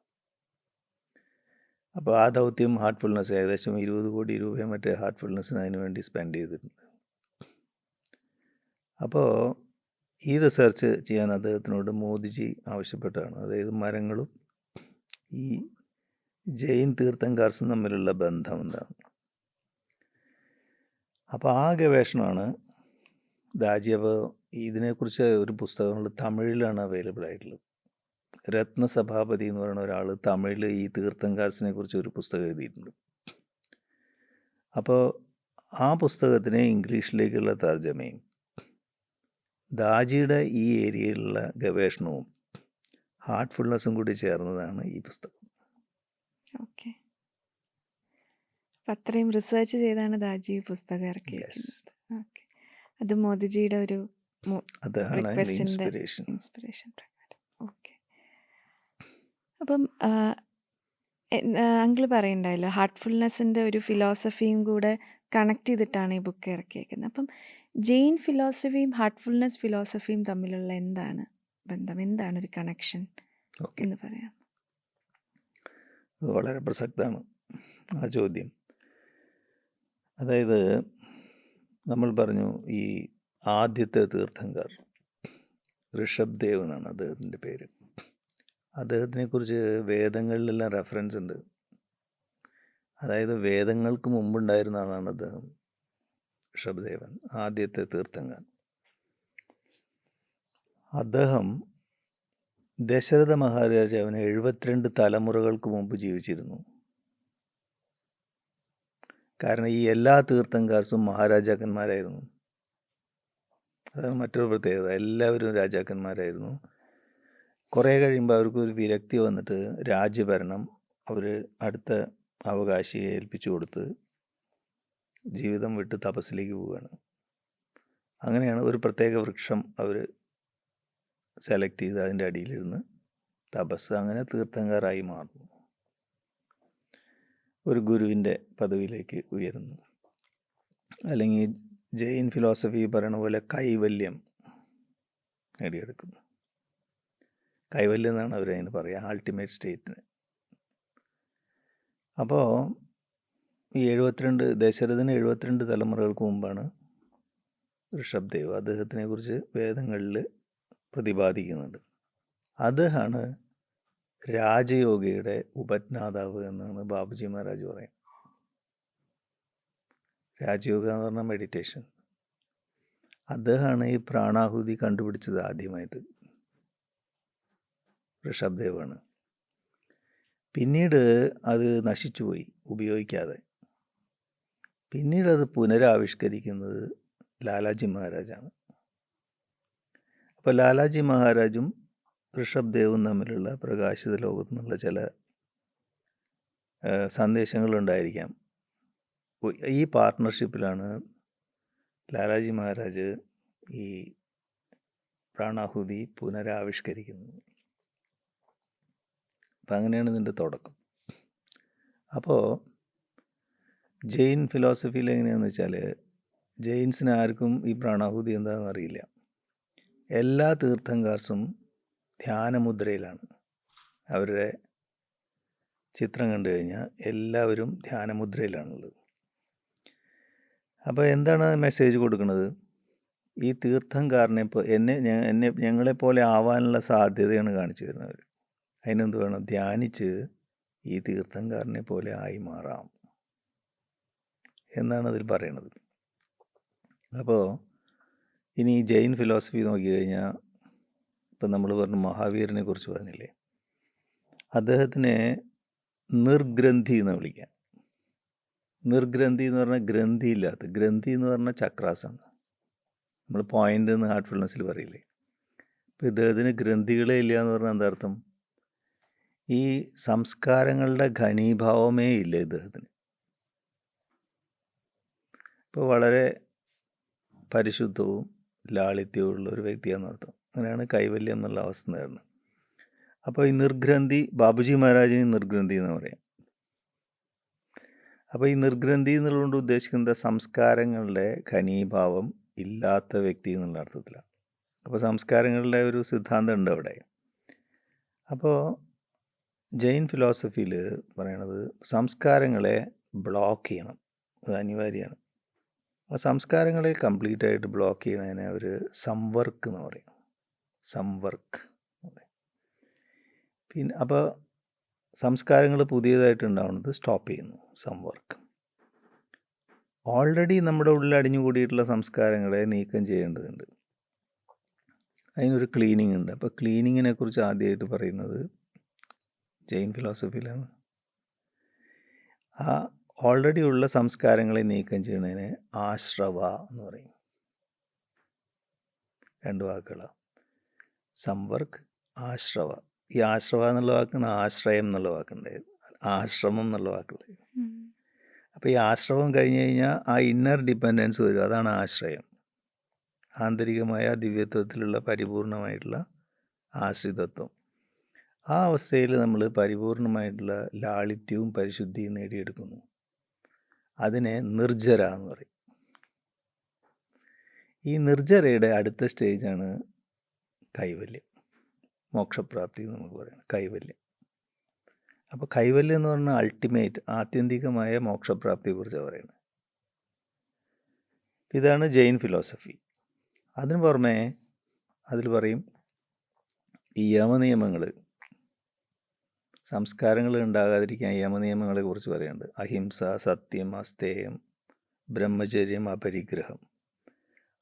B: അപ്പോൾ ആ ദൗത്യം ഹാർട്ട്ഫുൾനെസ് ഏകദേശം 20 കോടി രൂപ മറ്റേ ഹാർട്ട്ഫുൾനെസ്സിന് അതിന് വേണ്ടി സ്പെൻഡ് ചെയ്തിട്ടുണ്ട്. അപ്പോൾ ഈ റിസർച്ച് ചെയ്യാൻ അദ്ദേഹത്തിനോട് മോദിജി ആവശ്യപ്പെട്ടാണ്. അതായത് മരങ്ങളും ഈ ജെയിൻ തീർത്ഥങ്കാർസും തമ്മിലുള്ള ബന്ധം എന്താണ്. അപ്പോൾ ആ ഗവേഷണമാണ് ദാജി. അപ്പോൾ ഇതിനെക്കുറിച്ച് ഒരു പുസ്തകങ്ങൾ തമിഴിലാണ് അവൈലബിൾ ആയിട്ടുള്ളത്. രത്നസഭാപതി എന്ന് പറയുന്ന ഒരാൾ തമിഴിൽ ഈ തീർത്ഥങ്കാർസിനെ കുറിച്ച് ഒരു പുസ്തകം എഴുതിയിട്ടുണ്ട്. അപ്പോൾ ആ പുസ്തകത്തിന് ഇംഗ്ലീഷിലേക്കുള്ള തർജ്ജമയും ദാജിയുടെ ഈ ഏരിയയിലുള്ള ഗവേഷണവും ഹാർട്ട്ഫുൾനെസ്സും കൂടി ചേർന്നതാണ് ഈ പുസ്തകം.
A: ഓക്കെ. അപ്പം അത്രയും റിസർച്ച് ചെയ്താണ് ദാജി ഈ പുസ്തകം
B: യെസ്,
A: ഇറക്കിയിരിക്കുന്നത്. ഓക്കെ. അത് മോദിജിയുടെ ഒരു
B: അതാണ് അതിൻ്റെ
A: റിക്വസ്റ്റിൻ്റെ
B: ഇൻസ്പിറേഷൻ.
A: ഇൻസ്പിറേഷൻ പ്രകാരം. ഓക്കെ. അപ്പം അങ്കിൾ പറയുണ്ടായല്ലോ ഹാർട്ട്ഫുൾനെസ്സിൻ്റെ ഒരു ഫിലോസഫിയും കൂടെ കണക്ട് ചെയ്തിട്ടാണ് ഈ ബുക്ക് ഇറക്കിയേക്കുന്നത്. അപ്പം ജെയിൻ ഫിലോസഫിയും ഹാർട്ട്ഫുൾനെസ് ഫിലോസഫിയും തമ്മിലുള്ള എന്താണ് ബന്ധം, എന്താണ് ഒരു കണക്ഷൻ
B: ഓക്കെ,
A: എന്ന് പറയാം?
B: അത് വളരെ പ്രസക്തമാണ് ആ ചോദ്യം. അതായത് നമ്മൾ പറഞ്ഞു, ഈ ആദ്യത്തെ തീർത്ഥങ്കർ ഋഷഭ് ദേവ് എന്നാണ് അദ്ദേഹത്തിൻ്റെ പേര്. അദ്ദേഹത്തിനെക്കുറിച്ച് വേദങ്ങളിലെല്ലാം റെഫറൻസ് ഉണ്ട്. അതായത് വേദങ്ങൾക്ക് മുമ്പുണ്ടായിരുന്ന ആളാണ് അദ്ദേഹം, ഋഷഭദേവൻ, ആദ്യത്തെ തീർത്ഥങ്കർ. അദ്ദേഹം ദശരഥ മഹാരാജാവിന് 72 തലമുറകൾക്ക് മുമ്പ് ജീവിച്ചിരുന്നു. കാരണം ഈ എല്ലാ തീർത്ഥങ്കാർസും മഹാരാജാക്കന്മാരായിരുന്നു. അതാണ് മറ്റൊരു പ്രത്യേകത. എല്ലാവരും രാജാക്കന്മാരായിരുന്നു. കുറേ കഴിയുമ്പോൾ അവർക്ക് ഒരു വിരക്തി വന്നിട്ട് രാജ്യഭരണം അവർ അടുത്ത അവകാശിയെ ഏൽപ്പിച്ചു കൊടുത്ത് ജീവിതം വിട്ട് തപസ്സിലേക്ക് പോവുകയാണ്. അങ്ങനെയാണ് ഒരു പ്രത്യേക വൃക്ഷം അവർ സെലക്ട് ചെയ്ത് അതിൻ്റെ അടിയിലിരുന്ന് തപസ്, അങ്ങനെ തീർത്ഥങ്കാരായി മാറുന്നു. ഒരു ഗുരുവിൻ്റെ പദവിയിലേക്ക് ഉയരുന്നു. അല്ലെങ്കിൽ ജെയിൻ ഫിലോസഫി പറയണ പോലെ കൈവല്യം നേടിയെടുക്കുന്നു. കൈവല്യം എന്നാണ് അവരതിന് പറയുക, അൾട്ടിമേറ്റ് സ്റ്റേറ്റിന്. അപ്പോൾ ഈ 72 ദശരഥന് 72 തലമുറകൾക്ക് മുമ്പാണ് ഋഷഭ് ദേവ്. അദ്ദേഹത്തിനെ കുറിച്ച് വേദങ്ങളിൽ പ്രതിപാദിക്കുന്നുണ്ട്. അദ്ദേഹമാണ് രാജയോഗയുടെ ഉപജ്ഞാതാവ് എന്നാണ് ബാബുജി മഹാരാജ് പറയുന്നത്. രാജയോഗ എന്ന് പറഞ്ഞാൽ മെഡിറ്റേഷൻ. അദ്ദേഹമാണ് ഈ പ്രാണാഹുതി കണ്ടുപിടിച്ചത് ആദ്യമായിട്ട്, ഋഷഭ് ദേവാണ്. പിന്നീട് അത് നശിച്ചുപോയി ഉപയോഗിക്കാതെ. പിന്നീട് അത് പുനരാവിഷ്കരിക്കുന്നത് ലാലാജി മഹാരാജാണ്. അപ്പോൾ ലാലാജി മഹാരാജും ഋഷഭ് ദേവും തമ്മിലുള്ള പ്രകാശിത ലോകത്തു നിന്നുള്ള ചില സന്ദേശങ്ങളുണ്ടായിരിക്കാം. ഈ പാർട്ട്ണർഷിപ്പിലാണ് ലാലാജി മഹാരാജ് ഈ പ്രാണാഹുതി പുനരാവിഷ്കരിക്കുന്നത്. അപ്പം അങ്ങനെയാണ് ഇതിൻ്റെ തുടക്കം. അപ്പോൾ ജെയിൻ ഫിലോസഫിയിൽ എങ്ങനെയാണെന്ന് വെച്ചാൽ, ജെയിൻസിന് ആർക്കും ഈ പ്രാണാഹുതി എന്താണെന്ന് അറിയില്ല. എല്ലാ തീർത്ഥങ്കാർസും ധ്യാനമുദ്രയിലാണ്. അവരുടെ ചിത്രം കണ്ടു കഴിഞ്ഞാൽ എല്ലാവരും ധ്യാനമുദ്രയിലാണുള്ളത്. അപ്പോൾ എന്താണ് മെസ്സേജ് കൊടുക്കുന്നത്? ഈ തീർത്ഥങ്കാരനെ ഞങ്ങളെപ്പോലെ ആവാനുള്ള സാധ്യതയാണ് കാണിച്ചു തരുന്നത്. അതിനെന്ത് വേണം? ധ്യാനിച്ച് ഈ തീർത്ഥങ്കാരനെ പോലെ ആയി മാറാം എന്നാണ് അതിൽ പറയണത്. അപ്പോൾ ഇനി ജെയിൻ ഫിലോസഫി നോക്കിക്കഴിഞ്ഞാൽ, ഇപ്പം നമ്മൾ പറഞ്ഞു മഹാവീരനെ കുറിച്ച് പറഞ്ഞില്ലേ, അദ്ദേഹത്തിനെ നിർഗ്രന്ഥി എന്ന് വിളിക്കാം. നിർഗ്രന്ഥി എന്ന് പറഞ്ഞാൽ ഗ്രന്ഥി ഇല്ലാത്ത, ഗ്രന്ഥി എന്ന് പറഞ്ഞാൽ ചക്രാസാണ്. നമ്മൾ പോയിൻ്റ് എന്ന് ഹാർട്ട്ഫുൾനെസ്സിൽ പറയില്ലേ. അപ്പോൾ ഇദ്ദേഹത്തിന് ഗ്രന്ഥികളേ ഇല്ല എന്ന് പറഞ്ഞാൽ എന്താ അർത്ഥം? ഈ സംസ്കാരങ്ങളുടെ ഘനീഭാവമേ ഇല്ല ഇദ്ദേഹത്തിന്. ഇപ്പോൾ വളരെ പരിശുദ്ധവും ലാളിത്യവും ഉള്ള ഒരു വ്യക്തിയാണെന്ന് അർത്ഥം. അങ്ങനെയാണ് കൈവല്യം എന്നുള്ള അവസ്ഥ നേടുന്നത്. അപ്പോൾ ഈ നിർഗ്രന്ഥി, ബാബുജി മഹാരാജിന് നിർഗ്രന്ഥി എന്ന് പറയാം. അപ്പോൾ ഈ നിർഗ്രന്ഥി എന്നുള്ളതുകൊണ്ട് ഉദ്ദേശിക്കുന്നത് സംസ്കാരങ്ങളുടെ ഘനീഭാവം ഇല്ലാത്ത വ്യക്തി എന്നുള്ള അർത്ഥത്തിലാണ്. അപ്പോൾ സംസ്കാരങ്ങളുടെ ഒരു സിദ്ധാന്തം ഉണ്ട് അവിടെ. അപ്പോൾ ജെയിൻ ഫിലോസഫിയിൽ പറയണത് സംസ്കാരങ്ങളെ ബ്ലോക്ക് ചെയ്യണം, അത് അനിവാര്യമാണ്. ആ സംസ്കാരങ്ങളെ കംപ്ലീറ്റ് ആയിട്ട് ബ്ലോക്ക് ചെയ്യണതിനെ അവർ സംവർക്ക് എന്ന് പറയും. സംവർക്ക്. പിന്നെ അപ്പോൾ സംസ്കാരങ്ങൾ പുതിയതായിട്ട് ഉണ്ടാവുന്നത് സ്റ്റോപ്പ് ചെയ്യുന്നു, സംവർക്ക്. ഓൾറെഡി നമ്മുടെ ഉള്ളിൽ അടിഞ്ഞുകൂടിയിട്ടുള്ള സംസ്കാരങ്ങളെ നീക്കം ചെയ്യേണ്ടതുണ്ട്. അതിനൊരു ക്ലീനിങ് ഉണ്ട്. അപ്പോൾ ക്ലീനിങ്ങിനെ കുറിച്ച് ആദ്യമായിട്ട് പറയുന്നത് ജെയിൻ ഫിലോസഫിയിലാണ്. ആ ഓൾറെഡി ഉള്ള സംസ്കാരങ്ങളെ നീക്കം ചെയ്യുന്നതിന് ആശ്രവ എന്ന് പറയും. 2 വാക്കുകളാണ്, സംവർക്ക്, ആശ്രവ. ഈ ആശ്രവ എന്നുള്ള വാക്കാണ് ആശ്രയം എന്നുള്ള വാക്കുണ്ടായത്, ആശ്രമം എന്നുള്ള വാക്കുണ്ടായത്. അപ്പോൾ ഈ ആശ്രമം കഴിഞ്ഞ് കഴിഞ്ഞാൽ ആ ഇന്നർ ഡിപ്പെൻഡൻസ് വരും, അതാണ് ആശ്രയം. ആന്തരികമായ ദിവ്യത്വത്തിലുള്ള പരിപൂർണമായിട്ടുള്ള ആശ്രിതത്വം. ആ അവസ്ഥയിൽ നമ്മൾ പരിപൂർണമായിട്ടുള്ള ലാളിത്യവും പരിശുദ്ധിയും നേടിയെടുക്കുന്നു. അതിനെ നിർജ്ജര എന്ന് പറയും. ഈ നിർജ്ജരയുടെ അടുത്ത സ്റ്റേജാണ് കൈവല്യം, മോക്ഷപ്രാപ്തി എന്ന് നമുക്ക് പറയാം, കൈവല്യം. അപ്പോൾ കൈവല്യം എന്ന് പറഞ്ഞാൽ അൾട്ടിമേറ്റ്, ആത്യന്തികമായ മോക്ഷപ്രാപ്തിയെക്കുറിച്ചാണ് പറയുന്നത്. ഇതാണ് ജെയിൻ ഫിലോസഫി. അതിന് പുറമെ അതിൽ പറയും ഈ യമനിയമങ്ങൾ, സംസ്കാരങ്ങൾ ഉണ്ടാകാതിരിക്കാൻ യമനിയമങ്ങളെ കുറിച്ച് പറയുന്നുണ്ട്. അഹിംസ, സത്യം, അസ്തേയം, ബ്രഹ്മചര്യം, അപരിഗ്രഹം.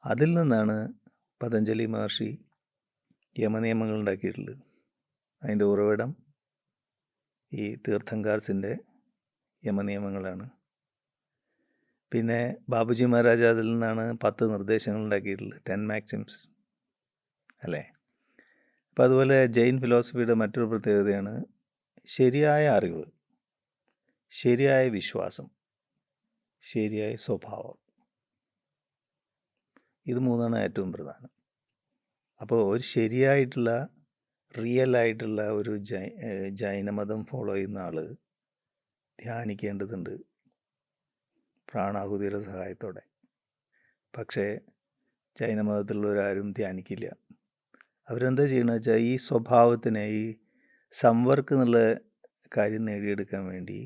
B: അതിൽ നിന്നാണ് പതഞ്ജലി മഹർഷി യമനിയമങ്ങൾ ഉണ്ടാക്കിയിട്ടുള്ളത്. അതിൻ്റെ ഉറവിടം ഈ തീർത്ഥങ്കാർസിൻ്റെ യമനിയമങ്ങളാണ്. പിന്നെ ബാബുജി മഹാരാജ് അതിൽ നിന്നാണ് 10 നിർദ്ദേശങ്ങൾ ഉണ്ടാക്കിയിട്ടുള്ളത്, 10 മാക്സിംസ് അല്ലേ. അപ്പോൾ അതുപോലെ ജെയിൻ ഫിലോസഫിയുടെ മറ്റൊരു പ്രത്യേകതയാണ് ശരിയായ അറിവ്, ശരിയായ വിശ്വാസം, ശരിയായ സ്വഭാവം. ഇത് 3ആണ് ഏറ്റവും പ്രധാനം. അപ്പോൾ ഒരു ശരിയായിട്ടുള്ള റിയൽ ആയിട്ടുള്ള ഒരു ജൈനമതം ഫോളോ ചെയ്യുന്ന ആൾ ധ്യാനിക്കേണ്ടതുണ്ട് പ്രാണാഹുതിയുടെ സഹായത്തോടെ. പക്ഷേ ജൈനമതത്തിലുള്ളവരാരും ധ്യാനിക്കില്ല. അവരെന്താ ചെയ്യണമെന്ന് വെച്ചാൽ ഈ സ്വഭാവത്തിനെ, ഈ സംവർക്ക് എന്നുള്ള കാര്യം നേടിയെടുക്കാൻ വേണ്ടി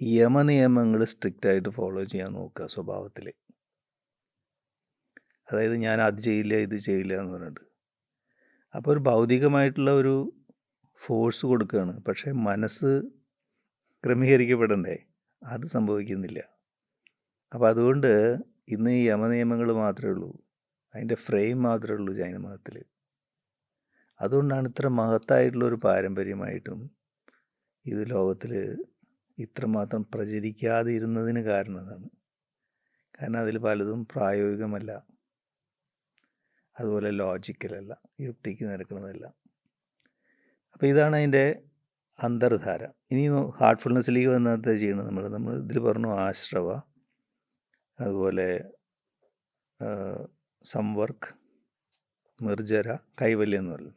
B: യമനിയമങ്ങൾ സ്ട്രിക്റ്റായിട്ട് ഫോളോ ചെയ്യാൻ നോക്കുക സ്വഭാവത്തിൽ. അതായത് ഞാൻ അത് ചെയ്യില്ല ഇത് ചെയ്യില്ല എന്ന് പറഞ്ഞിട്ട്. അപ്പോൾ ഒരു ഭൗതികമായിട്ടുള്ള ഒരു ഫോഴ്സ് കൊടുക്കുകയാണ്. പക്ഷേ മനസ്സ് ക്രമീകരിക്കപ്പെടണ്ടേ, അത് സംഭവിക്കുന്നില്ല. അപ്പോൾ അതുകൊണ്ട് ഇന്ന് ഈ യമനിയമങ്ങൾ മാത്രമേ ഉള്ളൂ, അതിൻ്റെ ഫ്രെയിം മാത്രമേ ഉള്ളൂ ജൈനമതത്തിൽ. അതുകൊണ്ടാണ് ഇത്ര മഹത്തായിട്ടുള്ളൊരു പാരമ്പര്യമായിട്ടും ഇത് ലോകത്തിൽ ഇത്രമാത്രം പ്രചരിക്കാതെ ഇരുന്നതിന് കാരണം അതാണ്. കാരണം അതിൽ പലതും പ്രായോഗികമല്ല, അതുപോലെ ലോജിക്കലല്ല, യുക്തിക്ക് നിരക്കുന്നതല്ല. അപ്പോൾ ഇതാണ് അതിൻ്റെ അന്തർധാര. ഇനി ഹാർട്ട്ഫുൾനെസ്സിലേക്ക് വന്നത് ചെയ്യണം നമ്മൾ ഇതിൽ പറഞ്ഞു ആശ്രവ, അതുപോലെ സംവർക്ക്, നിർജ്ജര, കൈവല്യം എന്ന് പറയും.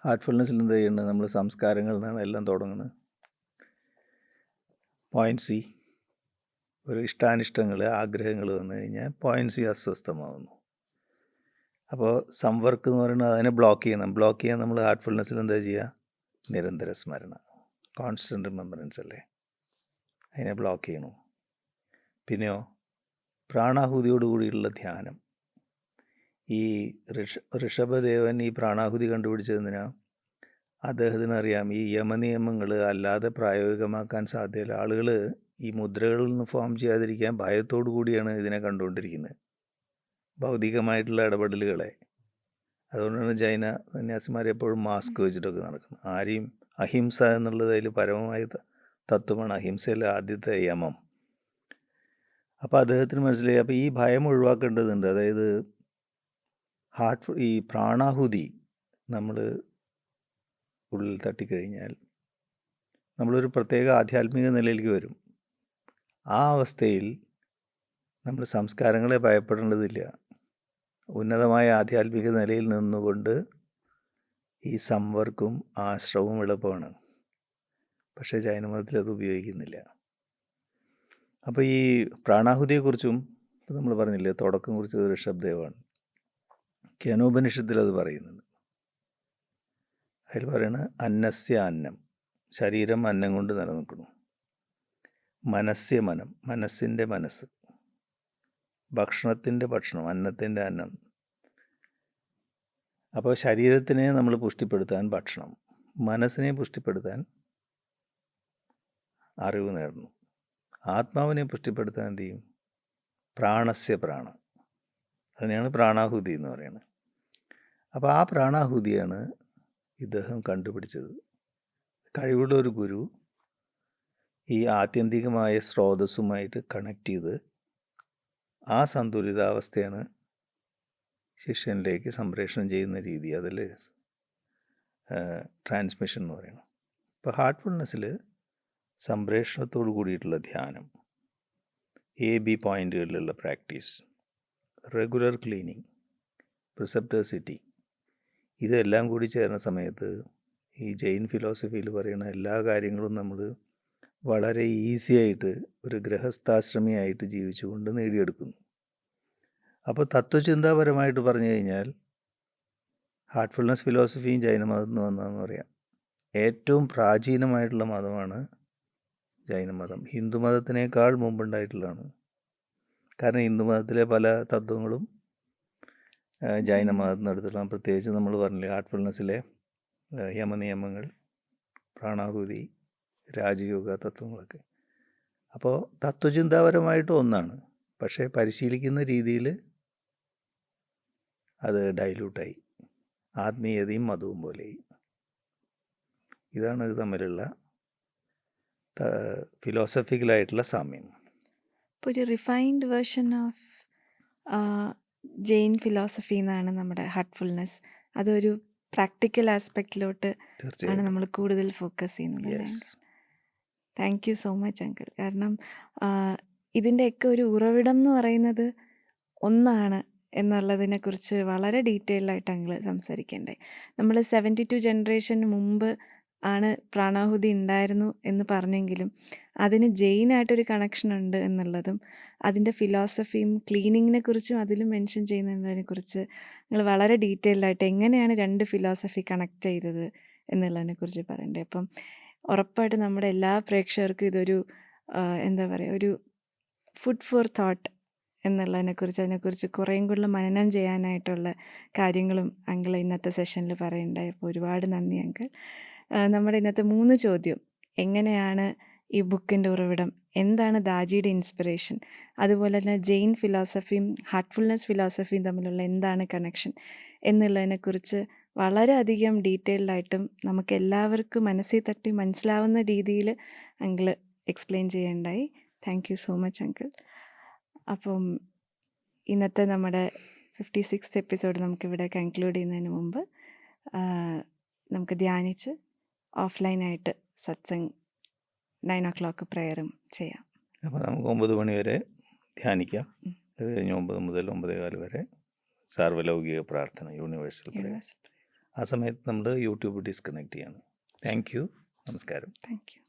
B: ഹാർട്ട്ഫുൾനെസ്സിൽ എന്ത് ചെയ്യുന്നത്? നമ്മൾ സംസ്കാരങ്ങളിൽ നിന്നാണ് എല്ലാം തുടങ്ങുന്നത്. പോയിന്റ് സി, ഒരു ഇഷ്ടാനിഷ്ടങ്ങൾ, ആഗ്രഹങ്ങൾ വന്നു കഴിഞ്ഞാൽ പോയിന്റ് സി അസ്വസ്ഥമാവുന്നു. അപ്പോൾ സംവർക്ക് എന്ന് പറയുന്നത് അതിനെ ബ്ലോക്ക് ചെയ്യണം. ബ്ലോക്ക് ചെയ്യാൻ നമ്മൾ ഹാർട്ട്ഫുൾനെസ്സിൽ എന്താ ചെയ്യുക? നിരന്തര സ്മരണ, കോൺസ്റ്റൻറ്റ് റിമെമ്പറൻസ് അല്ലേ, അതിനെ ബ്ലോക്ക് ചെയ്യണു. പിന്നെയോ പ്രാണാഹുതിയോട് കൂടിയുള്ള ധ്യാനം. ഈ ഋഷഭദേവൻ ഈ പ്രാണാഹുതി കണ്ടുപിടിച്ചതിനാ അദ്ദേഹത്തിനറിയാം ഈ യമനിയമങ്ങൾ അല്ലാതെ പ്രായോഗികമാക്കാൻ സാധ്യമല്ല. ആളുകൾ ഈ മുദ്രകളിൽ നിന്ന് ഫോം ചെയ്യാതിരിക്കാൻ ഭയത്തോടു കൂടിയാണ് ഇതിനെ കണ്ടുകൊണ്ടിരിക്കുന്നത്, ഭൗതികമായിട്ടുള്ള ഇടപെടലുകളെ. അതുകൊണ്ടാണ് ജൈന സന്യാസിമാർ എപ്പോഴും മാസ്ക് വെച്ചിട്ടൊക്കെ നടക്കുന്നത്. ആരെയും അഹിംസ എന്നുള്ളത് അതിൽ പരമമായ തത്വമാണ്. അഹിംസയിലെ ആദ്യത്തെ യമം. അപ്പോൾ അദ്ദേഹത്തിന് മനസ്സിലായി, അപ്പോൾ ഈ ഭയം ഒഴിവാക്കേണ്ടതുണ്ട്. അതായത് ഈ പ്രാണാഹുതി നമ്മൾ ഉള്ളിൽ തട്ടിക്കഴിഞ്ഞാൽ നമ്മളൊരു പ്രത്യേക ആധ്യാത്മിക നിലയിലേക്ക് വരും. ആ അവസ്ഥയിൽ നമ്മൾ സംസ്കാരങ്ങളെ ഭയപ്പെടേണ്ടതില്ല. ഉന്നതമായ ആധ്യാത്മിക നിലയിൽ നിന്നുകൊണ്ട് ഈ സംവർക്കും ആശ്രവും എളുപ്പമാണ്. പക്ഷേ ജൈനമതത്തിൽ അത് ഉപയോഗിക്കുന്നില്ല. അപ്പോൾ ഈ പ്രാണാഹുതിയെക്കുറിച്ചും നമ്മൾ പറഞ്ഞില്ലേ, തുടക്കം കുറിച്ചത് ഋഷഭദേവാണ്. കേനോപനിഷത്തിൽ അത് പറയുന്നുണ്ട്. അതിൽ പറയണത് അന്നസ്യ അന്നം, ശരീരം അന്നം കൊണ്ട് നിലനിൽക്കുന്നു. മനസ്യ മനം, മനസ്സിൻ്റെ മനസ്സ്. ഭക്ഷണത്തിൻ്റെ ഭക്ഷണം, അന്നത്തിൻ്റെ അന്നം. അപ്പോൾ ശരീരത്തിനെ നമ്മൾ പുഷ്ടിപ്പെടുത്താൻ ഭക്ഷണം, മനസ്സിനെ പുഷ്ടിപ്പെടുത്താൻ അറിവ് നേടണം, ആത്മാവിനെ പുഷ്ടിപ്പെടുത്താൻ എന്ത് ചെയ്യും? പ്രാണസ്യ പ്രാണ, അതിനെയാണ് പ്രാണാഹുതി എന്ന് പറയുന്നത്. അപ്പോൾ ആ പ്രാണാഹുതിയാണ് ഇദ്ദേഹം കണ്ടുപിടിച്ചത്. കഴിവുള്ള ഒരു ഗുരു ഈ ആത്യന്തികമായ സ്രോതസ്സുമായിട്ട് കണക്ട് ചെയ്ത് ആ സന്തുലിതാവസ്ഥയാണ് ശിഷ്യനിലേക്ക് സംപ്രേഷണം ചെയ്യുന്ന രീതി. അതിൽ ട്രാൻസ്മിഷൻ എന്ന് പറയുന്നത്. ഇപ്പോൾ ഹാർട്ട്ഫുൾനെസ്സിൽ സംപ്രേഷണത്തോടു കൂടിയിട്ടുള്ള ധ്യാനം, AB പോയിന്റുകളിലുള്ള പ്രാക്ടീസ്, റെഗുലർ ക്ലീനിങ്, പ്രിസെപ്റ്റേഴ്സിറ്റി, ഇതെല്ലാം കൂടി ചേർന്ന സമയത്ത് ഈ ജെയിൻ ഫിലോസഫിയിൽ പറയുന്ന എല്ലാ കാര്യങ്ങളും നമ്മൾ വളരെ ഈസി ആയിട്ട് ഒരു ഗൃഹസ്ഥാശ്രമിയായിട്ട് ജീവിച്ചുകൊണ്ട് നേടിയെടുക്കുന്നു. അപ്പോൾ തത്വചിന്താപരമായിട്ട് പറഞ്ഞു കഴിഞ്ഞാൽ ഹാർട്ട്ഫുൾനെസ് ഫിലോസഫിയും ജൈനമതത്തിൽ നിന്ന് വന്നതെന്ന് പറയാം. ഏറ്റവും പ്രാചീനമായിട്ടുള്ള മതമാണ് ജൈനമതം. ഹിന്ദുമതത്തിനേക്കാൾ മുമ്പുണ്ടായിട്ടുള്ളതാണ്. കാരണം ഹിന്ദുമതത്തിലെ പല തത്വങ്ങളും ജൈനമതത്തിൽ നിന്ന് എടുത്തിട്ടുള്ള, പ്രത്യേകിച്ച് നമ്മൾ പറഞ്ഞില്ലേ ഹാർട്ട്ഫുൾനെസ്സിലെ യമനിയമങ്ങൾ, പ്രാണാഹുതി, രാജയോഗ തത്വങ്ങളൊക്കെ. അപ്പോൾ തത്വചിന്താപരമായിട്ട് ഒന്നാണ്, പക്ഷേ പരിശീലിക്കുന്ന രീതിയിൽ അത് ഡൈല്യൂട്ടായി, ആത്മീയതയും മതവും പോലെയായി. ഇതാണ് ഇത് തമ്മിലുള്ള ഫിലോസഫിക്കലായിട്ടുള്ള സാമ്യം.
A: ഇപ്പോൾ ഒരു refined version of Jain philosophy എന്നാണ് നമ്മുടെ ഹാർട്ട്ഫുൾനെസ്. അതൊരു പ്രാക്ടിക്കൽ ആസ്പെക്റ്റിലോട്ട് ആണ്
B: തീർച്ചയായിട്ടും.
A: നമ്മൾ കൂടുതൽ ഫോക്കസ് ചെയ്യുന്നത്.
B: Yes.
A: Thank you so much uncle. കാരണം ഇതിൻ്റെയൊക്കെ ഒരു ഉറവിടം എന്ന് പറയുന്നത് ഒന്നാണ് എന്നുള്ളതിനെക്കുറിച്ച് വളരെ ഡീറ്റെയിൽഡായിട്ട് അങ്കിൾ സംസാരിക്കേണ്ടായി. നമ്മൾ 72 ജനറേഷന് മുമ്പ് ആണ് പ്രാണാഹുതി ഉണ്ടായിരുന്നു എന്ന് പറഞ്ഞെങ്കിലും അതിന് ജെയിനായിട്ടൊരു കണക്ഷൻ ഉണ്ട് എന്നുള്ളതും അതിൻ്റെ ഫിലോസഫിയും ക്ലീനിങ്ങിനെ കുറിച്ചും അതിലും മെൻഷൻ ചെയ്യുന്നതിനെക്കുറിച്ച് നിങ്ങൾ വളരെ ഡീറ്റെയിൽഡായിട്ട് എങ്ങനെയാണ് രണ്ട് ഫിലോസഫി കണക്ട് ചെയ്തത് എന്നുള്ളതിനെക്കുറിച്ച് പറയണ്ടേ. അപ്പം ഉറപ്പായിട്ട് നമ്മുടെ എല്ലാ പ്രേക്ഷകർക്കും ഇതൊരു എന്താ പറയുക, ഒരു ഫുഡ് ഫോർ തോട്ട് എന്നുള്ളതിനെക്കുറിച്ച്, അതിനെക്കുറിച്ച് കുറേയും കൂടുതൽ മനനം ചെയ്യാനായിട്ടുള്ള കാര്യങ്ങളും അങ്കിൾ ഇന്നത്തെ സെഷനിൽ പറയുണ്ടായി. അപ്പോൾ ഒരുപാട് നന്ദി അങ്കിൾ. നമ്മുടെ ഇന്നത്തെ 3 ചോദ്യം: എങ്ങനെയാണ് ഈ ബുക്കിൻ്റെ ഉറവിടം, എന്താണ് ദാജിയുടെ ഇൻസ്പിറേഷൻ, അതുപോലെ തന്നെ ജെയിൻ ഫിലോസഫിയും ഹാർട്ട്ഫുൾനെസ് ഫിലോസഫിയും തമ്മിലുള്ള എന്താണ് കണക്ഷൻ എന്നുള്ളതിനെക്കുറിച്ച് വളരെയധികം ഡീറ്റെയിൽഡായിട്ടും നമുക്ക് എല്ലാവർക്കും മനസ്സിൽ തട്ടി മനസ്സിലാവുന്ന രീതിയിൽ അങ്കിൾ എക്സ്പ്ലെയിൻ ചെയ്യേണ്ടായി. Thank you so much uncle. അപ്പം ഇന്നത്തെ നമ്മുടെ 56th എപ്പിസോഡ് നമുക്കിവിടെ കൺക്ലൂഡ് ചെയ്യുന്നതിന് മുമ്പ് നമുക്ക് ധ്യാനിച്ച് ഓഫ്ലൈനായിട്ട് സത്സംഗ് 9 o'clock പ്രെയറും ചെയ്യാം.
B: അപ്പോൾ നമുക്ക് 9 മണി വരെ ധ്യാനിക്കാം. അത് കഴിഞ്ഞ് 9 മുതൽ 9:15 വരെ സാർവലൗകിക പ്രാർത്ഥന, യൂണിവേഴ്സൽ പ്രേയർ.
A: യൂണിവേഴ്സൽ.
B: ആ സമയത്ത് നമ്മൾ യൂട്യൂബ് ഡിസ്കണക്ട് ചെയ്യണം. Thank you. നമസ്കാരം.
A: Thank U.